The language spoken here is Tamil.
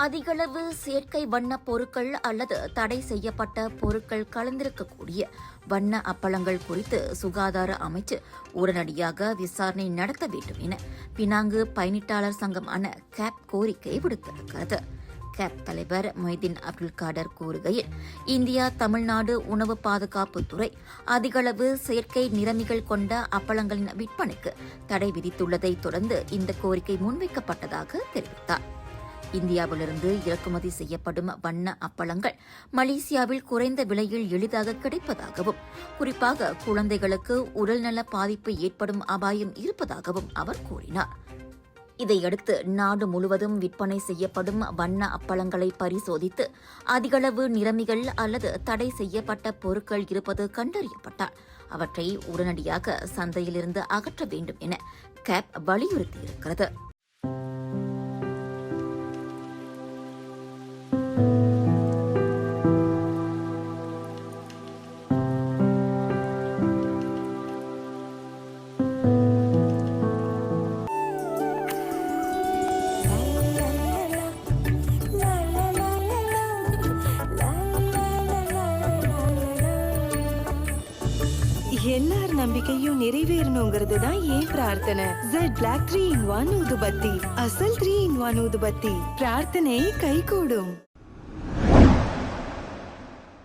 அதிகளவு செயற்கை வண்ண பொருட்கள் அல்லது தடை செய்யப்பட்ட பொருட்கள் கலந்திருக்கக்கூடிய வண்ண அப்பளங்கள் குறித்து சுகாதார அமைச்சு உடனடியாக விசாரணை நடத்த வேண்டும் என பினாங்கு பயணிட்டாளர் சங்கமான கேப் கோரிக்கை விடுத்திருக்கிறது. கேப் தலைவர் மொய்தீன் அப்துல் காடர் கூறுகையில், இந்தியா தமிழ்நாடு உணவு பாதுகாப்புத்துறை அதிகளவு செயற்கை நிறமிகள் கொண்ட அப்பளங்களின் விற்பனைக்கு தடை விதித்துள்ளதை தொடர்ந்து இந்த கோரிக்கை முன்வைக்கப்பட்டதாக தெரிவித்தார். இந்தியாவிலிருந்து இறக்குமதி செய்யப்படும் வண்ண அப்பளங்கள் மலேசியாவில் குறைந்த விலையில் எளிதாக கிடைப்பதாகவும், குறிப்பாக குழந்தைகளுக்கு உடல்நல பாதிப்பு ஏற்படும் அபாயம் இருப்பதாகவும் அவர் கூறினார். இதையடுத்து நாடு முழுவதும் விற்பனை செய்யப்படும் வண்ண அப்பளங்களை பரிசோதித்து அதிகளவு நிறமிகள் அல்லது தடை செய்யப்பட்ட பொருட்கள் இருப்பது கண்டறியப்பட்டால் அவற்றை உடனடியாக சந்தையிலிருந்து அகற்ற வேண்டும் என கேப் வலியுறுத்தியிருக்கிறது. எல்லார் நம்பிக்கையும் நிறைவேறணுங்கிறது தான் ஏன் பிரார்த்தனை. Z Black 3-in-1 ஊதுபத்தி, அசல் 3-in-1 ஊதுபத்தி. பிரார்த்தனை கைகூடும்.